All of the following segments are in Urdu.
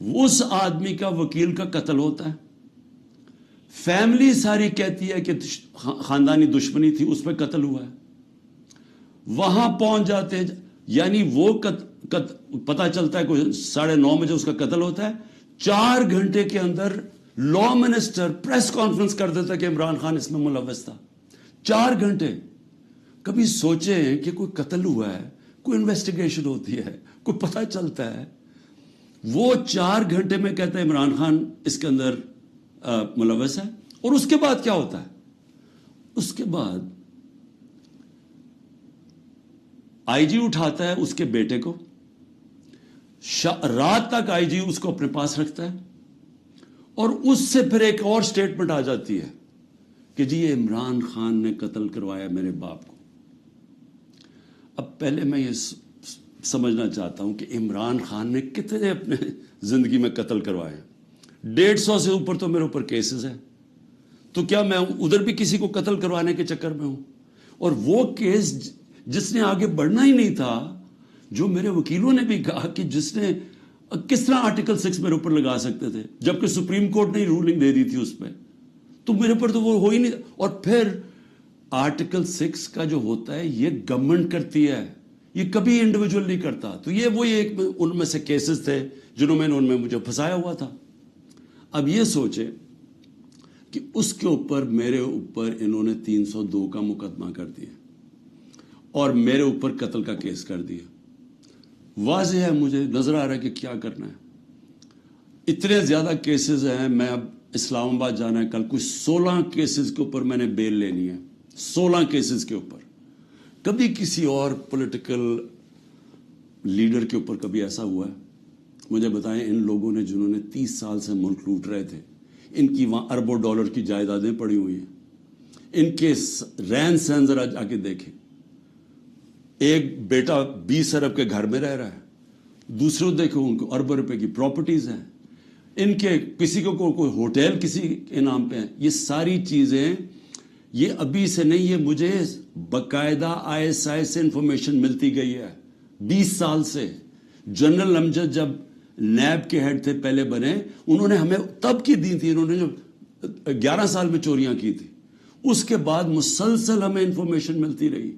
اس آدمی کا وکیل کا قتل ہوتا ہے, فیملی ساری کہتی ہے کہ خاندانی دشمنی تھی, اس پہ قتل ہوا ہے, وہاں پہنچ جاتے ہیں, یعنی وہ پتا چلتا ہے کوئی 9:30 بجے اس کا قتل ہوتا ہے, 4 گھنٹے کے اندر لا منسٹر پریس کانفرنس کر دیتا ہے کہ عمران خان اس میں ملوث تھا. 4 گھنٹے. کبھی سوچیں کہ کوئی قتل ہوا ہے, کوئی انویسٹیگیشن ہوتی ہے, کوئی پتہ چلتا ہے, وہ 4 گھنٹے میں کہتا ہے عمران خان اس کے اندر ملوث ہے. اور اس کے بعد کیا ہوتا ہے؟ اس کے بعد آئی جی اٹھاتا ہے اس کے بیٹے کو, رات تک آئی جی اس کو اپنے پاس رکھتا ہے, اور اس سے پھر ایک اور سٹیٹمنٹ آ جاتی ہے کہ جی یہ عمران خان نے قتل کروایا میرے باپ کو. اب پہلے میں یہ سمجھنا چاہتا ہوں کہ عمران خان نے کتنے اپنے زندگی میں قتل کروائے. 150 سے اوپر تو میرے اوپر کیسز ہیں, تو کیا میں ادھر بھی کسی کو قتل کروانے کے چکر میں ہوں؟ اور وہ کیس جس نے آگے بڑھنا ہی نہیں تھا, جو میرے وکیلوں نے بھی کہا کہ جس نے کس طرح آرٹیکل 6 میرے اوپر لگا سکتے تھے, جبکہ سپریم کورٹ نے رولنگ دے دی تھی اس پہ, تو میرے پر تو وہ ہو ہی نہیں. اور پھر آرٹیکل 6 کا جو ہوتا ہے یہ گورنمنٹ کرتی ہے, یہ کبھی انڈیویجول نہیں کرتا. تو یہ وہی ایک ان میں سے کیسز تھے جنہوں میں ان میں مجھے پھنسایا ہوا تھا. اب یہ سوچے کہ اس کے اوپر میرے اوپر انہوں نے 302 کا مقدمہ کر دیا اور میرے اوپر قتل کا کیس کر دیا. واضح ہے, مجھے نظر آ رہا ہے کہ کیا کرنا ہے. اتنے زیادہ کیسز ہیں, میں اب اسلام آباد جانا ہے کل, کوئی 16 کیسز کے اوپر میں نے بیل لینی ہے. 16 کیسز کے اوپر. کبھی کسی اور پولیٹیکل لیڈر کے اوپر کبھی ایسا ہوا ہے؟ مجھے بتائیں. ان لوگوں نے جنہوں نے 30 سال سے ملک لوٹ رہے تھے, ان کی وہاں اربوں ڈالر کی جائیدادیں پڑی ہوئی ہیں. ان کے رہن سہن ذرا جا کے دیکھیں. ایک بیٹا 20 ارب کے گھر میں رہ رہا ہے, دوسروں دیکھو ان کو اربوں روپے کی پراپرٹیز ہیں. ان کے کسی کو کوئی ہوٹل کسی کے نام پہ ہیں. یہ ساری چیزیں یہ ابھی سے نہیں, یہ مجھے باقاعدہ ISI سے انفارمیشن ملتی گئی ہے 20 سال سے. جنرل امجد جب نیب کے ہیڈ تھے پہلے بنے, انہوں نے ہمیں تب کی دی تھی, انہوں نے جو 11 سال میں چوریاں کی تھی, اس کے بعد مسلسل ہمیں انفارمیشن ملتی رہی.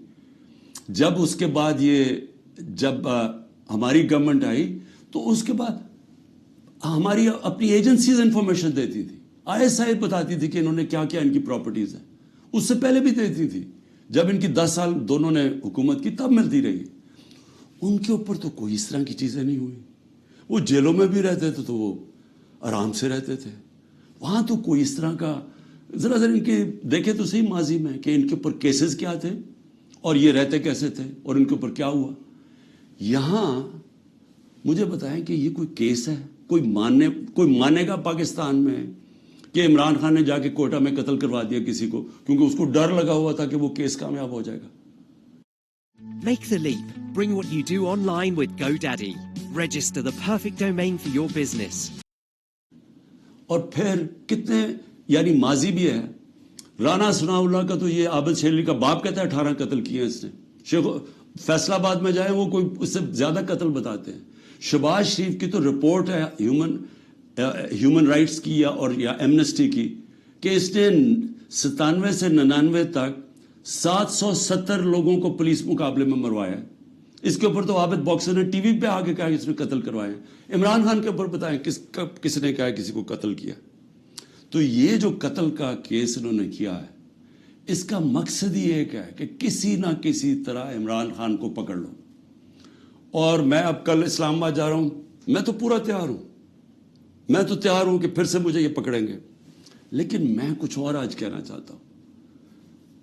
جب اس کے بعد جب ہماری گورنمنٹ آئی تو اس کے بعد ہماری اپنی ایجنسیز انفارمیشن دیتی تھی. ISI بتاتی تھی کہ انہوں نے کیا کیا ان کی پراپرٹیز ہیں. اس سے پہلے بھی دیتی تھی, جب ان کی 10 سال دونوں نے حکومت کی تب ملتی رہی. ان کے اوپر تو کوئی اس طرح کی چیزیں نہیں ہوئی. وہ جیلوں میں بھی رہتے تھے تو وہ آرام سے رہتے تھے. وہاں تو کوئی اس طرح کا, ذرا ان کے دیکھے تو صحیح ماضی میں کہ ان کے اوپر کیسز کیا تھے اور یہ رہتے کیسے تھے اور ان کے اوپر کیا ہوا. یہاں مجھے بتائیں کہ یہ کوئی کیس ہے؟ کوئی مانے گا پاکستان میں کہ عمران خان نے جا کے کوئٹہ میں قتل کروا دیا کسی کو کیونکہ اس کو ڈر لگا ہوا تھا کہ وہ کیس کامیاب ہو جائے گا؟ Make the leap. Bring what you do online with GoDaddy. Register the perfect domain for your business. اور پھر کتنے یعنی ماضی بھی ہے. رانا ثناء اللہ کا تو یہ عابد شیرلی کا باپ کہتا ہے 18 قتل کیے ہیں اس نے. شیخ فیصل آباد میں جائیں وہ کوئی اس سے زیادہ قتل بتاتے ہیں. شہباز شریف کی تو رپورٹ ہے ہیومن رائٹس کی یا ایمنسٹی کی کہ اس نے 97 سے 99 تک 770 لوگوں کو پولیس مقابلے میں مروایا ہے. اس کے اوپر تو عابد باکسر نے ٹی وی پہ آ کے کہا کہ اس نے قتل کروایا. عمران خان کے اوپر بتائیں کس نے کہا کسی کو قتل کیا. تو یہ جو قتل کا کیس انہوں نے کیا ہے, اس کا مقصد ہی ایک ہے کہ کسی نہ کسی طرح عمران خان کو پکڑ لو. اور میں اب کل اسلام آباد جا رہا ہوں, میں تو پورا تیار ہوں, میں تو تیار ہوں کہ پھر سے مجھے یہ پکڑیں گے. لیکن میں کچھ اور آج کہنا چاہتا ہوں.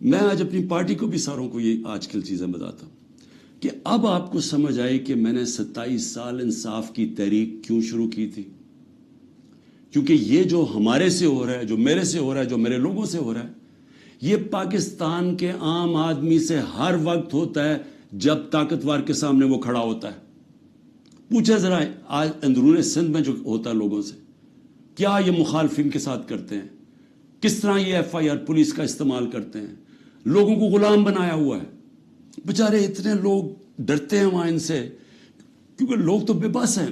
میں آج اپنی پارٹی کو بھی ساروں کو یہ آج کل چیزیں بتاتا ہوں کہ اب آپ کو سمجھ آئی کہ میں نے 27 سال انصاف کی تحریک کیوں شروع کی تھی. کیونکہ یہ جو ہمارے سے ہو رہا ہے, جو میرے سے ہو رہا ہے, جو میرے لوگوں سے ہو رہا ہے, یہ پاکستان کے عام آدمی سے ہر وقت ہوتا ہے جب طاقتور کے سامنے وہ کھڑا ہوتا ہے. پوچھے ذرا آج اندرون سندھ میں جو ہوتا ہے لوگوں سے, کیا یہ مخالفین کے ساتھ کرتے ہیں, کس طرح یہ FIR پولیس کا استعمال کرتے ہیں, لوگوں کو غلام بنایا ہوا ہے. بیچارے اتنے لوگ ڈرتے ہیں وہاں ان سے, کیونکہ لوگ تو بے بس ہیں.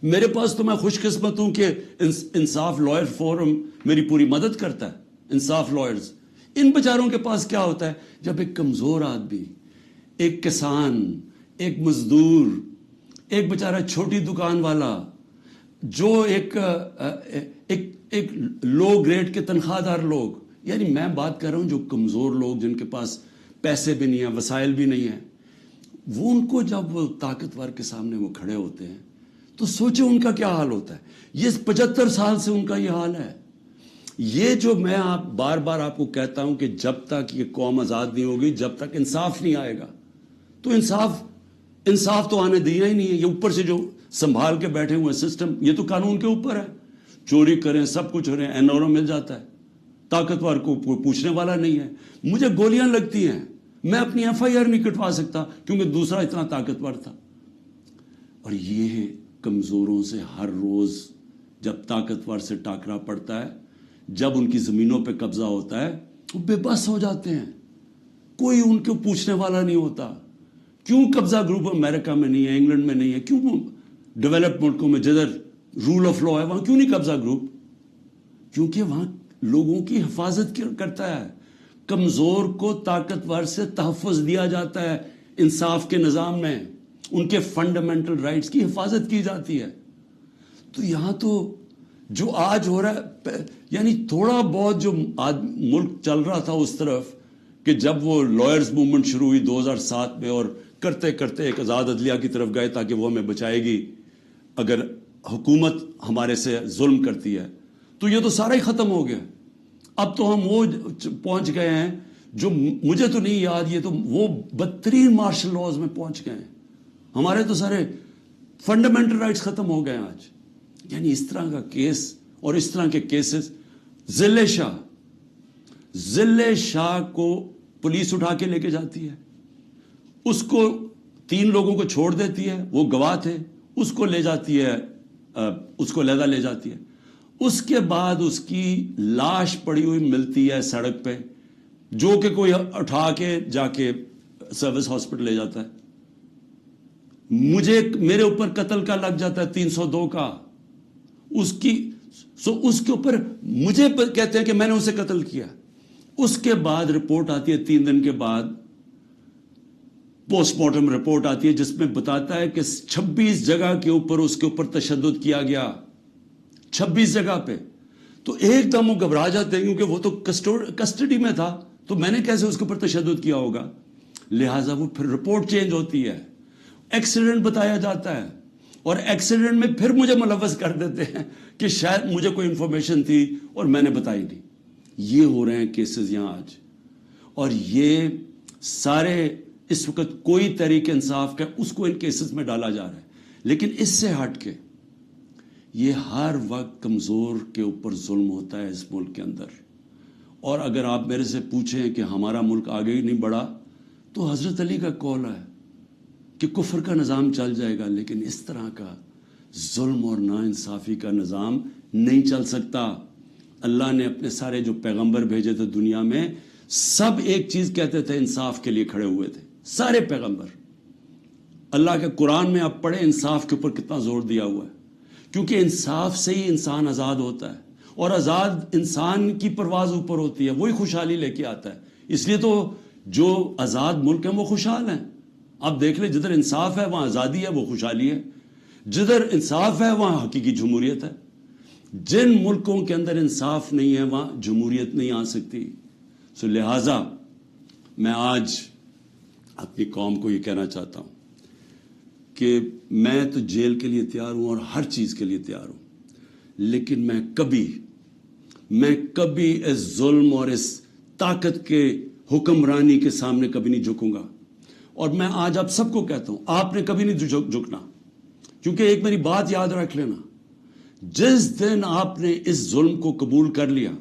میرے پاس تو میں خوش قسمت ہوں کہ انصاف لائر فورم میری پوری مدد کرتا ہے. انصاف لائرز, ان بیچاروں کے پاس کیا ہوتا ہے جب ایک کمزور آدمی, ایک کسان, ایک مزدور, ایک بیچارہ چھوٹی دکان والا, جو ایک لو گریڈ کے تنخواہ دار لوگ, یعنی میں بات کر رہا ہوں جو کمزور لوگ جن کے پاس پیسے بھی نہیں ہیں, وسائل بھی نہیں ہیں, وہ ان کو جب وہ طاقتور کے سامنے وہ کھڑے ہوتے ہیں تو سوچیں ان کا کیا حال ہوتا ہے. یہ 75 سال سے ان کا یہ حال ہے. یہ جو میں بار بار آپ کو کہتا ہوں کہ جب تک یہ قوم آزاد نہیں ہوگی, جب تک انصاف نہیں آئے گا, تو انصاف تو آنے دیا ہی نہیں ہے. یہ اوپر سے جو سنبھال کے بیٹھے ہوئے سسٹم, یہ تو قانون کے اوپر ہے, چوری کریں سب کچھ ہو رہے ہیں, NRO مل جاتا ہے, طاقتور کو پوچھنے والا نہیں ہے. مجھے گولیاں لگتی ہیں, میں اپنی FIR نہیں کٹوا سکتا کیونکہ دوسرا اتنا طاقتور تھا. اور یہ کمزوروں سے ہر روز جب طاقتور سے ٹاکرا پڑتا ہے, جب ان کی زمینوں پہ قبضہ ہوتا ہے, وہ بے بس ہو جاتے ہیں. کوئی ان کو پوچھنے والا نہیں ہوتا. کیوں قبضہ گروپ امریکہ میں نہیں ہے, انگلینڈ میں نہیں ہے, کیوں ڈیولپڈ ملکوں میں جدھر رول آف لا ہے وہاں کیوں نہیں قبضہ گروپ؟ کیونکہ وہاں لوگوں کی حفاظت کرتا ہے. کمزور کو طاقتور سے تحفظ دیا جاتا ہے. انصاف کے نظام میں ان کے فنڈامنٹل رائٹس کی حفاظت کی جاتی ہے. تو یہاں تو جو آج ہو رہا ہے, یعنی تھوڑا بہت جو ملک چل رہا تھا اس طرف کہ جب وہ لائرز موومنٹ شروع ہوئی 2007 میں, اور کرتے کرتے ایک آزاد عدلیہ کی طرف گئے تاکہ وہ ہمیں بچائے گی اگر حکومت ہمارے سے ظلم کرتی ہے, تو یہ تو سارا ہی ختم ہو گیا. اب تو ہم وہ پہنچ گئے ہیں جو مجھے تو نہیں یاد, یہ تو وہ بدترین مارشل لاز میں پہنچ گئے ہیں. ہمارے تو سارے فنڈامنٹل رائٹس ختم ہو گئے ہیں آج. یعنی اس طرح کا کیس اور اس طرح کے کیسز, ذل شاہ کو پولیس اٹھا کے لے کے جاتی ہے, اس کو 3 لوگوں کو چھوڑ دیتی ہے, وہ گواہ تھے, اس کو لے جاتی ہے, اس کو علیحدہ لے جاتی ہے. اس کے بعد اس کی لاش پڑی ہوئی ملتی ہے سڑک پہ, جو کہ کوئی اٹھا کے جا کے سروس ہاسپٹل لے جاتا ہے. میرے اوپر قتل کا لگ جاتا ہے 302 کا, اس کے اوپر مجھے کہتے ہیں کہ میں نے اسے قتل کیا. اس کے بعد رپورٹ آتی ہے 3 دن کے بعد, پوسٹ مارٹم رپورٹ آتی ہے جس میں بتاتا ہے کہ 26 جگہ کے اوپر اس کے اوپر تشدد کیا گیا, 26 جگہ پہ. تو ایک دم وہ گھبرا جاتے ہیں کیونکہ وہ تو کسٹڈی میں تھا, تو میں نے کیسے اس کے اوپر تشدد کیا ہوگا. لہٰذا وہ پھر رپورٹ چینج ہوتی ہے, ایکسیڈنٹ بتایا جاتا ہے, اور ایکسیڈنٹ میں پھر مجھے ملوث کر دیتے ہیں کہ شاید مجھے کوئی انفارمیشن تھی اور میں نے بتائی نہیں. یہ ہو رہے ہیں کیسز یہاں آج, اور یہ سارے اس وقت کوئی تحریک انصاف کا اس کو ان کیسز میں ڈالا جا رہا ہے. لیکن اس سے ہٹ کے یہ ہر وقت کمزور کے اوپر ظلم ہوتا ہے اس ملک کے اندر. اور اگر آپ میرے سے پوچھیں کہ ہمارا ملک آگے ہی نہیں بڑھا, تو حضرت علی کا قول ہے کہ کفر کا نظام چل جائے گا, لیکن اس طرح کا ظلم اور ناانصافی کا نظام نہیں چل سکتا. اللہ نے اپنے سارے جو پیغمبر بھیجے تھے دنیا میں, سب ایک چیز کہتے تھے, انصاف کے لیے کھڑے ہوئے تھے سارے پیغمبر. اللہ کے قرآن میں آپ پڑھیں انصاف کے اوپر کتنا زور دیا ہوا ہے, کیونکہ انصاف سے ہی انسان آزاد ہوتا ہے, اور آزاد انسان کی پرواز اوپر ہوتی ہے, وہی خوشحالی لے کے آتا ہے. اس لیے تو جو آزاد ملک ہیں وہ خوشحال ہیں. آپ دیکھ لیں, جدھر انصاف ہے وہاں آزادی ہے, وہ خوشحالی ہے. جدھر انصاف ہے وہاں حقیقی جمہوریت ہے. جن ملکوں کے اندر انصاف نہیں ہے وہاں جمہوریت نہیں آ سکتی. سو لہٰذا میں آج اپنی قوم کو یہ کہنا چاہتا ہوں کہ میں تو جیل کے لیے تیار ہوں اور ہر چیز کے لیے تیار ہوں, لیکن میں کبھی اس ظلم اور اس طاقت کے حکمرانی کے سامنے کبھی نہیں جھکوں گا. اور میں آج آپ سب کو کہتا ہوں, آپ نے کبھی نہیں جھکنا, کیونکہ ایک میری بات یاد رکھ لینا, جس دن آپ نے اس ظلم کو قبول کر لیا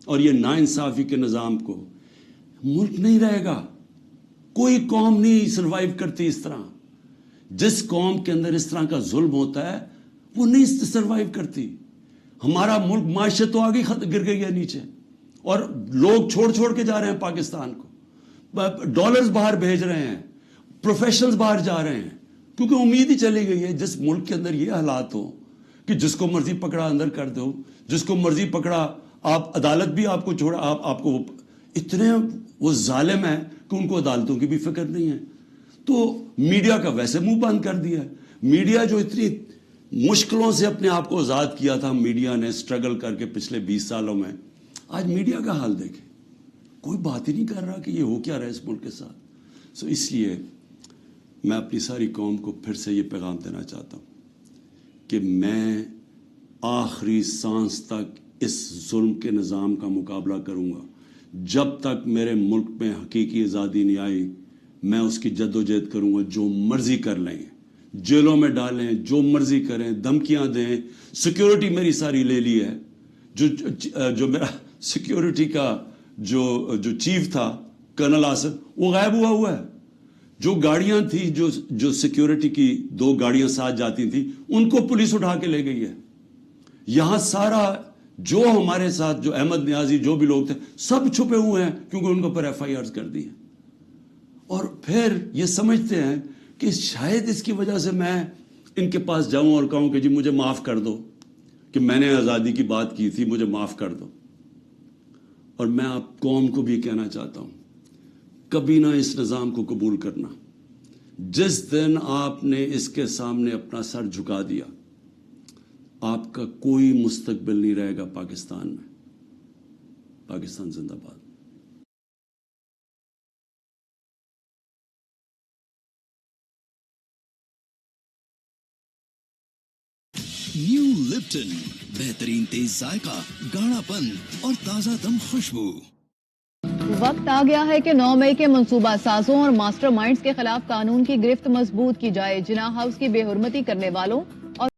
اور یہ ناانصافی کے نظام کو, ملک نہیں رہے گا. کوئی قوم نہیں سروائیو کرتی اس طرح. جس قوم کے اندر اس طرح کا ظلم ہوتا ہے وہ نہیں سروائیو کرتی. ہمارا ملک معیشت تو آگے گر گئی ہے نیچے, اور لوگ چھوڑ کے جا رہے ہیں پاکستان کو, ڈالرز باہر بھیج رہے ہیں, پروفیشنلز باہر جا رہے ہیں, کیونکہ امید ہی چلی گئی ہے جس ملک کے اندر یہ حالات ہوں کہ جس کو مرضی پکڑا اندر کر دو, جس کو مرضی پکڑا آپ, عدالت بھی آپ کو چھوڑا, آپ کو اتنے وہ ظالم ہیں کہ ان کو عدالتوں کی بھی فکر نہیں ہے. تو میڈیا کا ویسے منہ بند کر دیا ہے. میڈیا جو اتنی مشکلوں سے اپنے آپ کو آزاد کیا تھا, میڈیا نے اسٹرگل کر کے پچھلے 20 سالوں میں, آج میڈیا کا حال دیکھیں, کوئی بات ہی نہیں کر رہا کہ یہ ہو کیا رہا ہے اس ملک کے ساتھ. سو اس لیے میں اپنی ساری قوم کو پھر سے یہ پیغام دینا چاہتا ہوں کہ میں آخری سانس تک اس ظلم کے نظام کا مقابلہ کروں گا. جب تک میرے ملک میں حقیقی آزادی نہیں آئی, میں اس کی جد و جہد کروں گا. جو مرضی کر لیں, جیلوں میں ڈالیں, جو مرضی کریں, دھمکیاں دیں. سیکیورٹی میری ساری لے لی ہے. جو میرا سیکیورٹی کا جو چیف تھا کرنل آصف, وہ غائب ہوا ہے. جو گاڑیاں تھیں, جو سیکیورٹی کی 2 گاڑیاں ساتھ جاتی تھیں, ان کو پولیس اٹھا کے لے گئی ہے. یہاں سارا جو ہمارے ساتھ, جو احمد نیازی, جو بھی لوگ تھے, سب چھپے ہوئے ہیں کیونکہ ان کے اوپر FIRs کر دی ہیں. اور پھر یہ سمجھتے ہیں کہ شاید اس کی وجہ سے میں ان کے پاس جاؤں اور کہوں کہ جی مجھے معاف کر دو کہ میں نے آزادی کی بات کی تھی, مجھے معاف کر دو. اور میں آپ قوم کو بھی کہنا چاہتا ہوں, کبھی نہ اس نظام کو قبول کرنا. جس دن آپ نے اس کے سامنے اپنا سر جھکا دیا, آپ کا کوئی مستقبل نہیں رہے گا پاکستان میں. پاکستان زندہ باد. نیو لپٹن, بہترین تیز ذائقہ, گاڑھا پن اور تازہ دم خوشبو. وقت آ گیا ہے کہ 9 مئی کے منصوبہ سازوں اور ماسٹر مائنڈز کے خلاف قانون کی گرفت مضبوط کی جائے. جناح ہاؤس کی بے حرمتی کرنے والوں